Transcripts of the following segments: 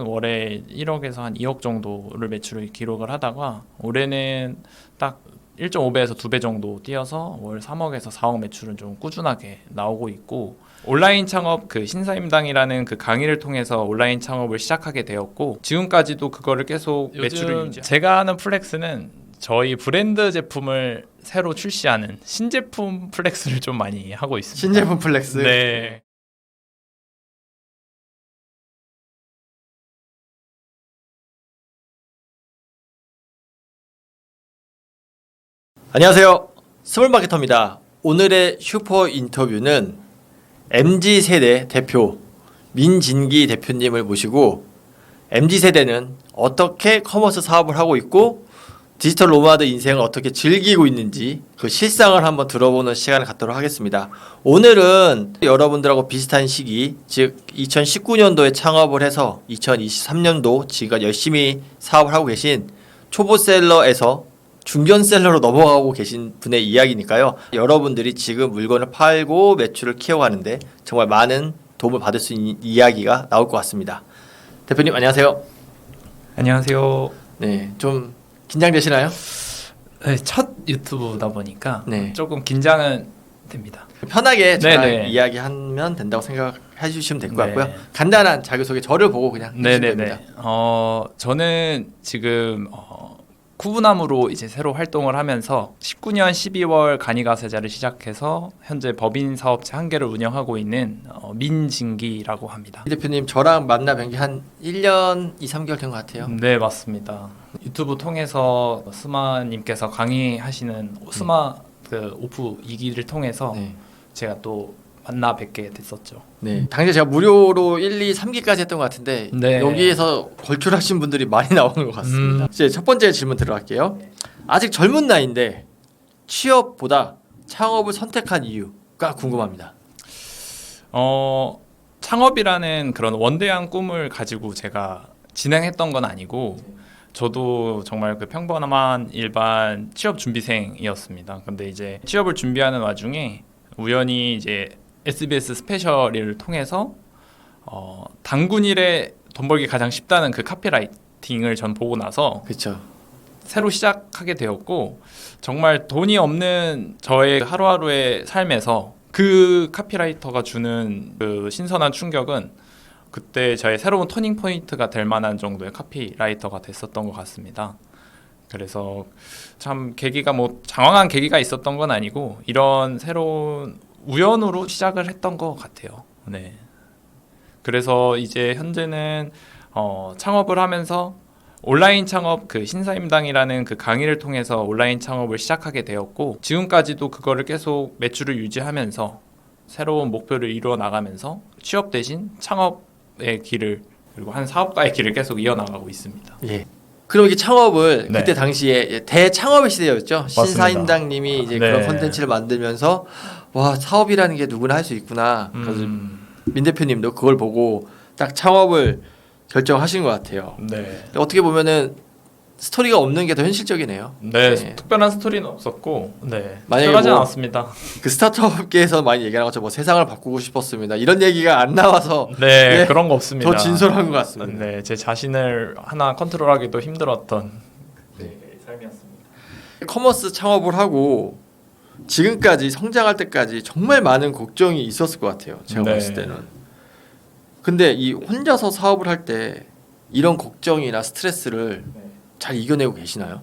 월에 1억에서 한 2억 정도를 매출을 기록을 하다가 올해는 딱 1.5배에서 2배 정도 뛰어서 월 3억에서 4억 매출은 좀 꾸준하게 나오고 있고, 온라인 창업 그 신사임당이라는 그 강의를 통해서 온라인 창업을 시작하게 되었고, 지금까지도 그거를 계속 매출을 유지. 제가 하는 플렉스는 저희 브랜드 제품을 새로 출시하는 신제품 플렉스를 좀 많이 하고 있습니다. 신제품 플렉스. 네. 안녕하세요. 스몰마케터입니다. 오늘의 슈퍼 인터뷰는 MZ세대 대표 민진기 대표님을 모시고 MZ세대는 어떻게 커머스 사업을 하고 있고 디지털 노마드 인생을 어떻게 즐기고 있는지 그 실상을 한번 들어보는 시간을 갖도록 하겠습니다. 오늘은 여러분들하고 비슷한 시기, 즉 2019년도에 창업을 해서 2023년도 지금까지 열심히 사업을 하고 계신 초보셀러에서 중견셀러로 넘어가고 계신 분의 이야기니까요. 여러분들이 지금 물건을 팔고 매출을 키워가는데 정말 많은 도움을 받을 수 있는 이야기가 나올 것 같습니다. 대표님 안녕하세요. 안녕하세요. 네, 좀 긴장되시나요? 네, 첫 유튜브다 보니까 네. 조금 긴장은 됩니다. 편하게 잘 네네. 이야기하면 된다고 생각해 주시면 될 것 네. 같고요. 간단한 자기소개 저를 보고 그냥 해주시면 됩니다. 네네네. 저는 지금 쿠브나무로 이제 새로 활동을 하면서 19년 12월 간이가세자를 시작해서 현재 법인 사업체 한 개를 운영하고 있는 민진기라고 합니다. 이 대표님 저랑 만나 뵌 게 한 1년 2, 3개월 된 것 같아요. 네, 맞습니다. 유튜브 통해서 스마님께서 강의하시는 스마 그 오프 2기를 통해서 네. 제가 또 만나 뵙게 됐었죠. 네. 당시에 제가 무료로 1, 2, 3기까지 했던 것 같은데 네. 여기에서 걸출하신 분들이 많이 나오는 것 같습니다. 이제 첫 번째 질문 들어갈게요. 아직 젊은 나이인데 취업보다 창업을 선택한 이유가 궁금합니다. 창업이라는 그런 원대한 꿈을 가지고 제가 진행했던 건 아니고, 저도 정말 그 평범한 일반 취업 준비생이었습니다. 근데 이제 취업을 준비하는 와중에 우연히 이제 SBS 스페셜을 통해서 단군일에 돈 벌기 가장 쉽다는 그 카피라이팅을 전 보고 나서 그렇죠. 새로 시작하게 되었고, 정말 돈이 없는 저의 하루하루의 삶에서 그 카피라이터가 주는 그 신선한 충격은 그때 저의 새로운 터닝 포인트가 될 만한 정도의 카피라이터가 됐었던 것 같습니다. 그래서 참 계기가 뭐 장황한 계기가 있었던 건 아니고 이런 새로운 우연으로 시작을 했던 것 같아요. 네. 그래서 이제 현재는 창업을 하면서 온라인 창업 그 신사임당이라는 그 강의를 통해서 온라인 창업을 시작하게 되었고, 지금까지도 그거를 계속 매출을 유지하면서 새로운 목표를 이루어 나가면서 취업 대신 창업의 길을, 그리고 한 사업가의 길을 계속 이어나가고 있습니다. 예. 그럼 이게 창업을 네. 그때 당시에 대창업의 시대였죠. 맞습니다. 신사임당님이 이제 네. 그런 콘텐츠를 만들면서 와 사업이라는 게 누구나 할 수 있구나. 그래서 민 대표님도 그걸 보고 딱 창업을 결정하신 것 같아요. 네. 어떻게 보면은 스토리가 없는 게 더 현실적이네요. 네, 네. 특별한 스토리는 없었고, 네, 만약에 특별하진 뭐 않았습니다. 그 스타트업계에서 많이 얘기하는 것처럼 뭐 세상을 바꾸고 싶었습니다. 이런 얘기가 안 나와서 네, 네, 그런 거 없습니다. 더 진솔한 것 같습니다. 네, 제 자신을 하나 컨트롤하기도 힘들었던 삶이었습니다. 커머스 창업을 하고 지금까지 성장할 때까지 정말 많은 걱정이 있었을 것 같아요. 제가 네. 봤을 때는. 근데 이 혼자서 사업을 할 때 이런 걱정이나 스트레스를 잘 이겨내고 계시나요?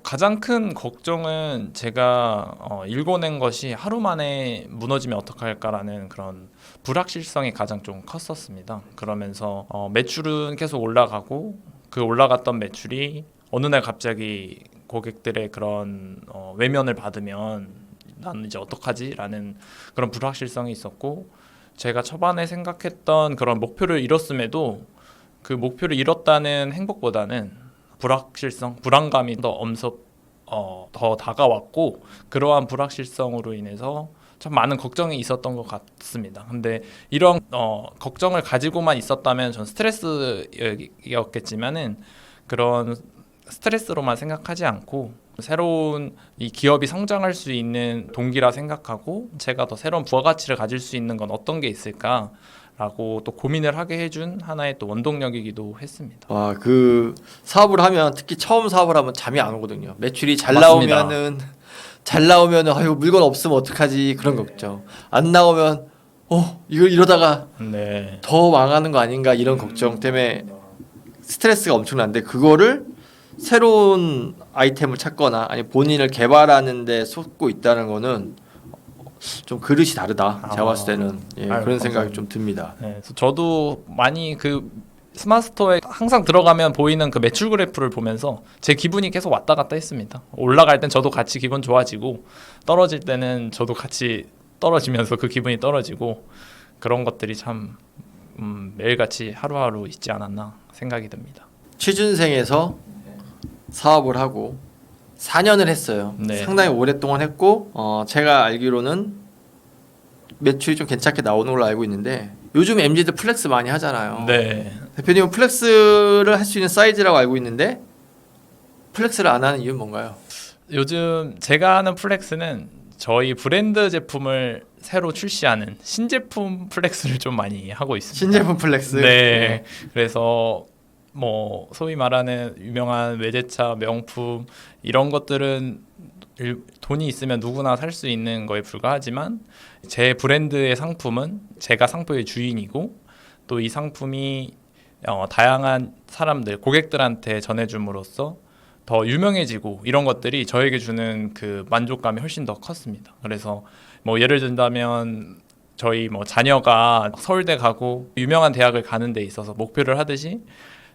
가장 큰 걱정은 제가 일궈낸 것이 하루 만에 무너지면 어떡할까라는 그런 불확실성이 가장 좀 컸었습니다. 그러면서 매출은 계속 올라가고, 그 올라갔던 매출이 어느 날 갑자기 고객들의 그런 외면을 받으면 나는 이제 어떡하지라는 그런 불확실성이 있었고, 제가 초반에 생각했던 그런 목표를 이뤘음에도 그 목표를 이뤘다는 행복보다는 불확실성, 불안감이 더 다가왔고, 그러한 불확실성으로 인해서 참 많은 걱정이 있었던 것 같습니다. 근데 이런 걱정을 가지고만 있었다면 전 스트레스였겠지만은 그런 스트레스로만 생각하지 않고 새로운 이 기업이 성장할 수 있는 동기라 생각하고, 제가 더 새로운 부가가치를 가질 수 있는 건 어떤 게 있을까 라고 또 고민을 하게 해준 하나의 또 원동력이기도 했습니다. 와, 그 사업을 하면 특히 처음 사업을 하면 잠이 안 오거든요. 매출이 맞습니다. 잘 나오면은 아유 물건 없으면 어떡하지 그런 걱정. 안 나오면 이거 이러다가 네. 더 망하는 거 아닌가 이런 걱정 때문에 스트레스가 엄청난데 그거를 새로운 아이템을 찾거나 아니 본인을 개발하는 데 쏟고 있다는 거는 좀 그릇이 다르다. 제가 봤을 때는 아유, 그런 생각이 감사합니다. 좀 듭니다. 네, 그래서 저도 많이 그 스마트스토어에 항상 들어가면 보이는 그 매출 그래프를 보면서 제 기분이 계속 왔다 갔다 했습니다. 올라갈 땐 저도 같이 기분 좋아지고 떨어질 때는 저도 같이 떨어지면서 그 기분이 떨어지고 그런 것들이 참 매일같이 하루하루 있지 않았나 생각이 듭니다. 취준생에서 사업을 하고 4년을 했어요. 네. 상당히 오랫동안 했고 제가 알기로는 매출이 좀 괜찮게 나오는 걸로 알고 있는데 요즘 MZ들 플렉스 많이 하잖아요. 네. 대표님은 플렉스를 할 수 있는 사이즈라고 알고 있는데 플렉스를 안 하는 이유는 뭔가요? 요즘 제가 하는 플렉스는 저희 브랜드 제품을 새로 출시하는 신제품 플렉스를 좀 많이 하고 있습니다. 신제품 플렉스. 네. 그래서 뭐 소위 말하는 유명한 외제차, 명품 이런 것들은 돈이 있으면 누구나 살 수 있는 거에 불과하지만 제 브랜드의 상품은 제가 상품의 주인이고 또 이 상품이 다양한 사람들, 고객들한테 전해줌으로써 더 유명해지고 이런 것들이 저에게 주는 그 만족감이 훨씬 더 컸습니다. 그래서 뭐 예를 든다면 저희 뭐 자녀가 서울대 가고 유명한 대학을 가는 데 있어서 목표를 하듯이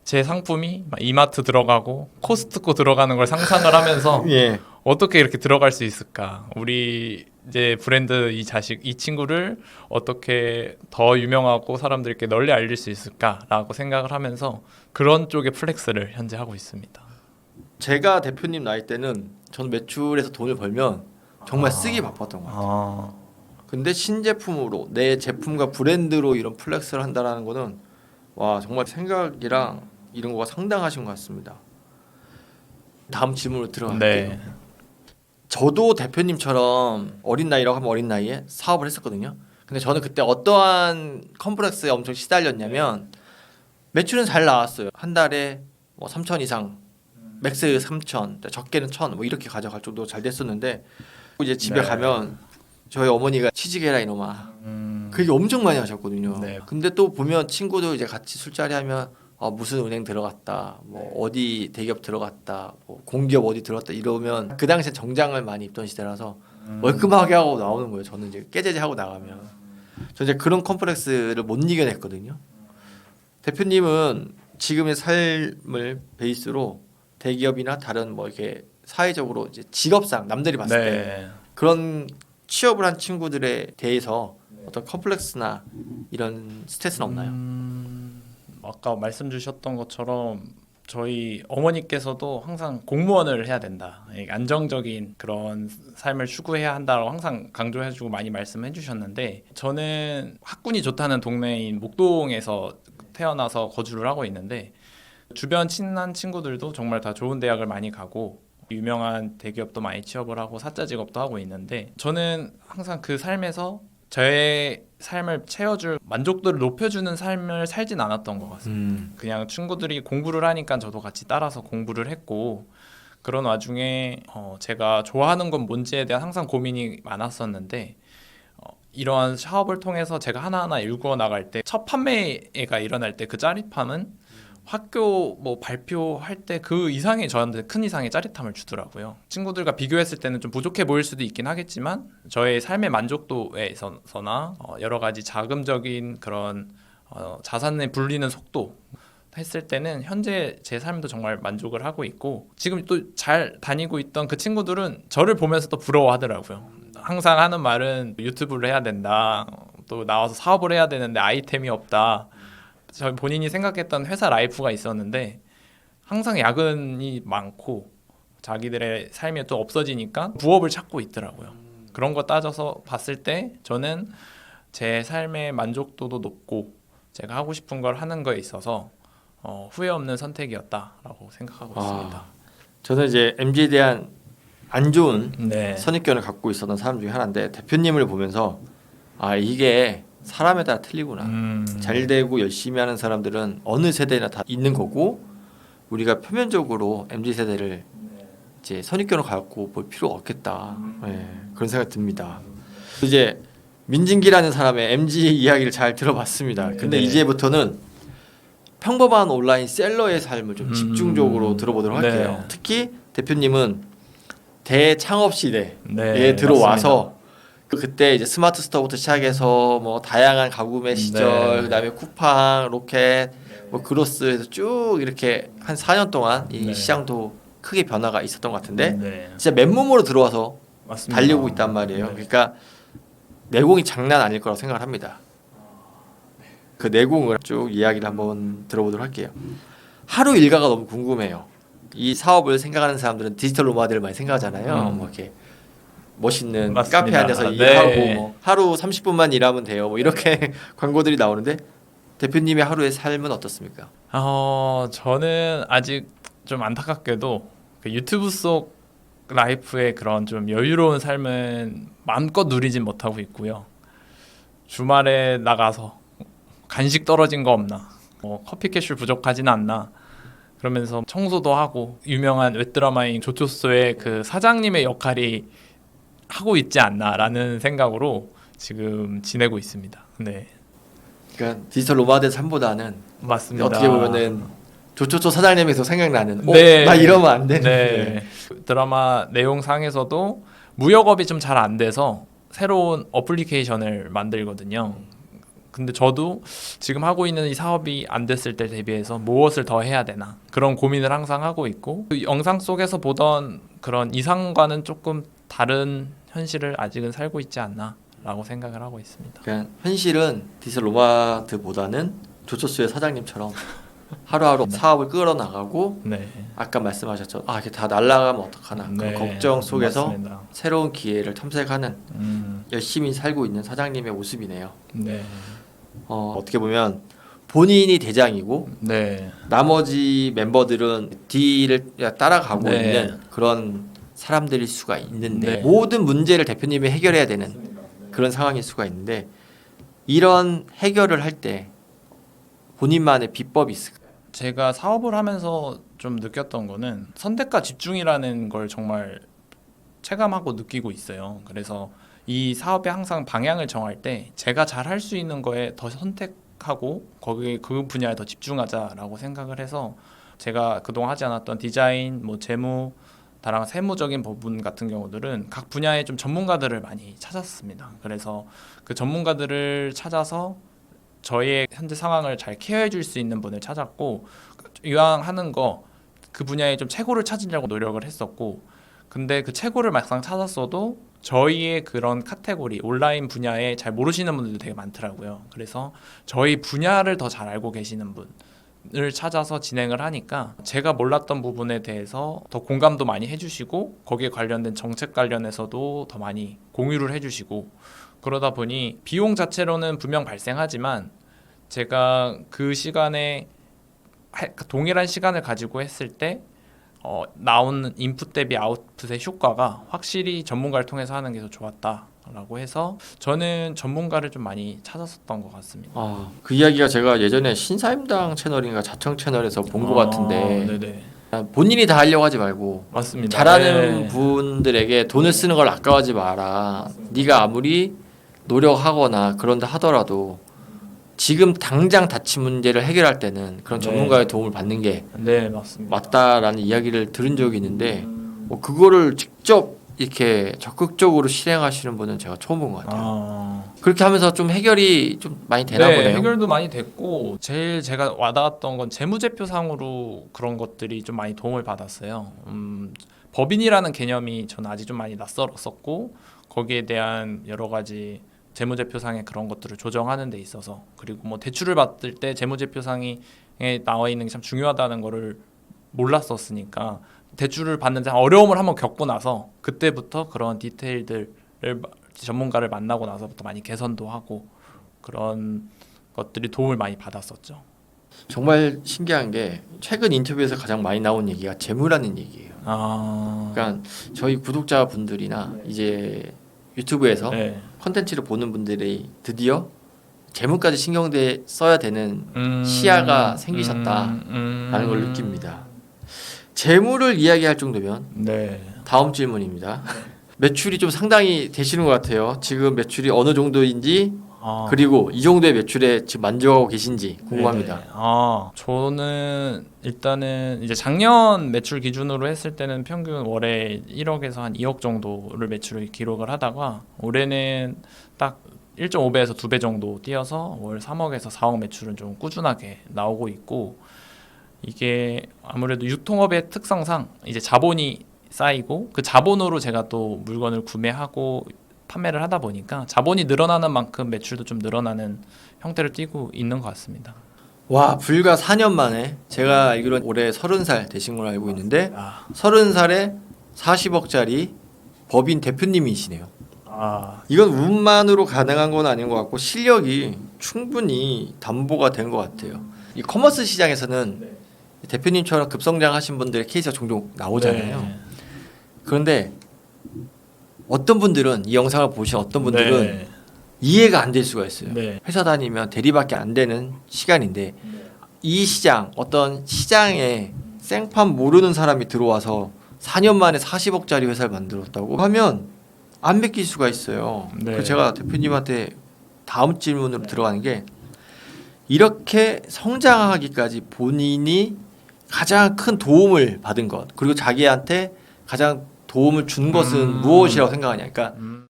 제 상품이 막 이마트 들어가고 코스트코 들어가는 걸 상상을 하면서 예. 어떻게 이렇게 들어갈 수 있을까? 우리 이제 브랜드 이 친구를 어떻게 더 유명하고 사람들께 널리 알릴 수 있을까라고 생각을 하면서 그런 쪽의 플렉스를 현재 하고 있습니다. 제가 대표님 나이 때는 저는 매출에서 돈을 벌면 정말 쓰기 바빴던 것 같아요. 근데 신제품으로 내 제품과 브랜드로 이런 플렉스를 한다는 거는 와 정말 생각이랑 이런 거가 상당하신 것 같습니다. 다음 질문으로 들어갈게요. 네. 저도 대표님처럼 어린 나이라고 하면 어린 나이에 사업을 했었거든요. 근데 저는 그때 어떠한 컴플렉스에 엄청 시달렸냐면 매출은 잘 나왔어요. 한 달에 뭐 3천 이상, 맥스 3천, 적게는 1,000 뭐 이렇게 가져갈 정도로 잘 됐었는데 이제 집에 네. 가면 저희 어머니가 취직해라 이놈아. 그게 엄청 많이 하셨거든요. 네. 근데 또 보면 친구들 이제 같이 술자리 하면 무슨 은행 들어갔다, 뭐 어디 대기업 들어갔다, 뭐 공기업 어디 들어갔다 이러면 그 당시에 정장을 많이 입던 시대라서 멀끔하게 하고 나오는 거예요. 저는 이제 깨제제 하고 나가면 저는 이제 그런 컴플렉스를 못 이겨냈거든요. 대표님은 지금의 삶을 베이스로 대기업이나 다른 뭐 이렇게 사회적으로 이제 직업상 남들이 봤을 때 네. 그런 취업을 한 친구들에 대해서 어떤 컴플렉스나 이런 스트레스는 없나요? 아까 말씀 주셨던 것처럼 저희 어머니께서도 항상 공무원을 해야 된다. 안정적인 그런 삶을 추구해야 한다고 항상 강조해주고 많이 말씀해 주셨는데 저는 학군이 좋다는 동네인 목동에서 태어나서 거주를 하고 있는데 주변 친한 친구들도 정말 다 좋은 대학을 많이 가고 유명한 대기업도 많이 취업을 하고 사짜 직업도 하고 있는데 저는 항상 그 삶에서 저의 삶을 채워줄 만족도를 높여주는 삶을 살진 않았던 것 같습니다. 그냥 친구들이 공부를 하니까 저도 같이 따라서 공부를 했고 그런 와중에 제가 좋아하는 건 뭔지에 대한 항상 고민이 많았었는데 이러한 사업을 통해서 제가 하나하나 일구어 나갈 때 첫 판매가 일어날 때 그 짜릿함은 학교 뭐 발표할 때 그 이상의 저한테 큰 이상의 짜릿함을 주더라고요. 친구들과 비교했을 때는 좀 부족해 보일 수도 있긴 하겠지만 저의 삶의 만족도에 있어서나 여러 가지 자금적인 그런 자산에 불리는 속도 했을 때는 현재 제 삶도 정말 만족을 하고 있고 지금 또 잘 다니고 있던 그 친구들은 저를 보면서 또 부러워하더라고요. 항상 하는 말은 유튜브를 해야 된다. 또 나와서 사업을 해야 되는데 아이템이 없다. 저 본인이 생각했던 회사 라이프가 있었는데 항상 야근이 많고 자기들의 삶이 또 없어지니까 부업을 찾고 있더라고요. 그런 거 따져서 봤을 때 저는 제 삶의 만족도도 높고 제가 하고 싶은 걸 하는 거에 있어서 후회 없는 선택이었다라고 생각하고 있습니다. 저는 이제 MZ에 대한 안 좋은 네. 선입견을 갖고 있었던 사람 중에 하나인데 대표님을 보면서 이게 사람에 따라 틀리구나. 잘 되고 열심히 하는 사람들은 어느 세대나 다 있는 거고 우리가 표면적으로 MZ 세대를 이제 선입견을 갖고 볼 필요가 없겠다. 네, 그런 생각이 듭니다. 이제 민진기라는 사람의 MZ 이야기를 잘 들어봤습니다. 근데 네. 이제부터는 평범한 온라인 셀러의 삶을 좀 집중적으로 들어보도록 할게요. 네. 특히 대표님은 대창업 시대에 네, 들어와서 그때 이제 스마트 스토어부터 시작해서 뭐 다양한 가구매 시절, 네. 그다음에 쿠팡, 로켓, 뭐 그로스에서 쭉 이렇게 한 4년 동안 이 네. 시장도 크게 변화가 있었던 것 같은데 네. 진짜 맨몸으로 들어와서 맞습니다. 달리고 있단 말이에요. 네. 그러니까 내공이 장난 아닐 거라고 생각을 합니다. 그 내공을 쭉 이야기를 한번 들어보도록 할게요. 하루 일과가 너무 궁금해요. 이 사업을 생각하는 사람들은 디지털 노마드를 많이 생각하잖아요. 뭐 이렇게 멋있는 맞습니다. 카페 안에서 네. 일하고 뭐 하루 30분만 일하면 돼요. 뭐 이렇게 광고들이 나오는데 대표님의 하루의 삶은 어떻습니까? 저는 아직 좀 안타깝게도 그 유튜브 속 라이프의 그런 좀 여유로운 삶은 마음껏 누리진 못하고 있고요. 주말에 나가서 간식 떨어진 거 없나, 뭐 커피 캐슐 부족하진 않나, 그러면서 청소도 하고 유명한 웹드라마인 조초소의 그 사장님의 역할이 하고 있지 않나라는 생각으로 지금 지내고 있습니다. 네, 그러니까 디지털 노마드 삶보다는 맞습니다. 어떻게 보면은 조초초 사장님에서 생각나는 네. 나 이러면 안 되는데 네. 드라마 내용상에서도 무역업이 좀 잘 안 돼서 새로운 어플리케이션을 만들거든요. 근데 저도 지금 하고 있는 이 사업이 안 됐을 때 대비해서 무엇을 더 해야 되나 그런 고민을 항상 하고 있고 그 영상 속에서 보던 그런 이상과는 조금 다른 현실을 아직은 살고 있지 않나라고 생각을 하고 있습니다. 그러니까 현실은 디지털 노마드보다는 조초수의 사장님처럼 하루하루 사업을 끌어나가고 네. 아까 말씀하셨죠. 아 이게 다 날아가면 어떡하나 네. 그런 걱정 속에서 맞습니다. 새로운 기회를 탐색하는 열심히 살고 있는 사장님의 모습이네요. 네. 어떻게 보면 본인이 대장이고 네. 나머지 멤버들은 뒤를 따라가고 네. 있는 그런 사람들일 수가 있는데 네. 모든 문제를 대표님이 해결해야 되는 그런 상황일 수가 있는데 이런 해결을 할 때 본인만의 비법이 있을까요? 제가 사업을 하면서 좀 느꼈던 거는 선택과 집중이라는 걸 정말 체감하고 느끼고 있어요. 그래서 이 사업의 항상 방향을 정할 때 제가 잘 할 수 있는 거에 더 선택하고 거기에 그 분야에 더 집중하자라고 생각을 해서 제가 그동안 하지 않았던 디자인, 뭐 재무, 다른 세무적인 부분 같은 경우들은 각 분야의 좀 전문가들을 많이 찾았습니다. 그래서 그 전문가들을 찾아서 저의 현재 상황을 잘 케어해 줄 수 있는 분을 찾았고 이왕 하는 거 그 분야에 좀 최고를 찾으려고 노력을 했었고 근데 그 최고를 막상 찾았어도 저희의 그런 카테고리 온라인 분야에 잘 모르시는 분들도 되게 많더라고요. 그래서 저희 분야를 더 잘 알고 계시는 분을 찾아서 진행을 하니까 제가 몰랐던 부분에 대해서 더 공감도 많이 해주시고 거기에 관련된 정책 관련해서도 더 많이 공유를 해주시고 그러다 보니 비용 자체로는 분명 발생하지만 제가 그 시간에 동일한 시간을 가지고 했을 때 나오는 인풋 대비 아웃풋의 효과가 확실히 전문가를 통해서 하는 게 더 좋았다라고 해서 저는 전문가를 좀 많이 찾았었던 것 같습니다. 그 이야기가 제가 예전에 신사임당 채널인가 자청 채널에서 본 것 같은데 네네. 본인이 다 하려고 하지 말고 맞습니다. 잘하는 네. 분들에게 돈을 쓰는 걸 아까워하지 마라. 네가 아무리 노력하거나 그런다 하더라도 지금 당장 닥친 문제를 해결할 때는 그런 네. 전문가의 도움을 받는 게 네 맞습니다. 맞다라는 이야기를 들은 적이 있는데 그거를 직접 이렇게 적극적으로 실행하시는 분은 제가 처음 본 것 같아요. 그렇게 하면서 좀 해결이 좀 많이 되나 네, 보네요. 해결도 많이 됐고 제일 제가 와닿았던 건 재무제표상으로 그런 것들이 좀 많이 도움을 받았어요. 법인이라는 개념이 저는 아직 좀 많이 낯설었었고 거기에 대한 여러 가지 재무제표상의 그런 것들을 조정하는 데 있어서 그리고 뭐 대출을 받을 때 재무제표상에 나와 있는 게 참 중요하다는 거를 몰랐었으니까 대출을 받는데 어려움을 한번 겪고 나서 그때부터 그런 디테일들을 전문가를 만나고 나서부터 많이 개선도 하고 그런 것들이 도움을 많이 받았었죠. 정말 신기한 게 최근 인터뷰에서 가장 많이 나온 얘기가 재무라는 얘기예요. 그러니까 저희 구독자분들이나 이제 유튜브에서 네. 컨텐츠를 보는 분들이 드디어 재무까지 신경돼 써야 되는 시야가 생기셨다라는 걸 느낍니다. 재무를 이야기할 정도면 네. 다음 질문입니다. 매출이 좀 상당히 되시는 것 같아요. 지금 매출이 어느 정도인지 그리고 이 정도의 매출에 지금 만족하고 계신지 궁금합니다. 네네. 저는 일단은 이제 작년 매출 기준으로 했을 때는 평균 월에 1억에서 한 2억 정도를 매출을 기록을 하다가 올해는 딱 1.5배에서 2배 정도 뛰어서 월 3억에서 4억 매출은 좀 꾸준하게 나오고 있고, 이게 아무래도 유통업의 특성상 이제 자본이 쌓이고 그 자본으로 제가 또 물건을 구매하고 판매를 하다 보니까 자본이 늘어나는 만큼 매출도 좀 늘어나는 형태를 띠고 있는 것 같습니다. 와, 불과 4년 만에 제가 알기로 올해 30살 되신 걸로 알고 있는데 30살에 40억짜리 법인 대표님이시네요. 이건 운만으로 가능한 건 아닌 것 같고 실력이 충분히 담보가 된 것 같아요. 이 커머스 시장에서는 대표님처럼 급성장하신 분들의 케이스가 종종 나오잖아요. 네. 그런데 어떤 분들은 이 영상을 보신 어떤 분들은 네. 이해가 안 될 수가 있어요. 네. 회사 다니면 대리밖에 안 되는 시간인데 이 시장 어떤 시장에 생판 모르는 사람이 들어와서 4년 만에 40억짜리 회사를 만들었다고 하면 안 믿길 수가 있어요. 네. 그래서 제가 대표님한테 다음 질문으로 들어가는 게 이렇게 성장하기까지 본인이 가장 큰 도움을 받은 것 그리고 자기한테 가장 도움을 준 것은 무엇이라고 생각하냐. 그러니까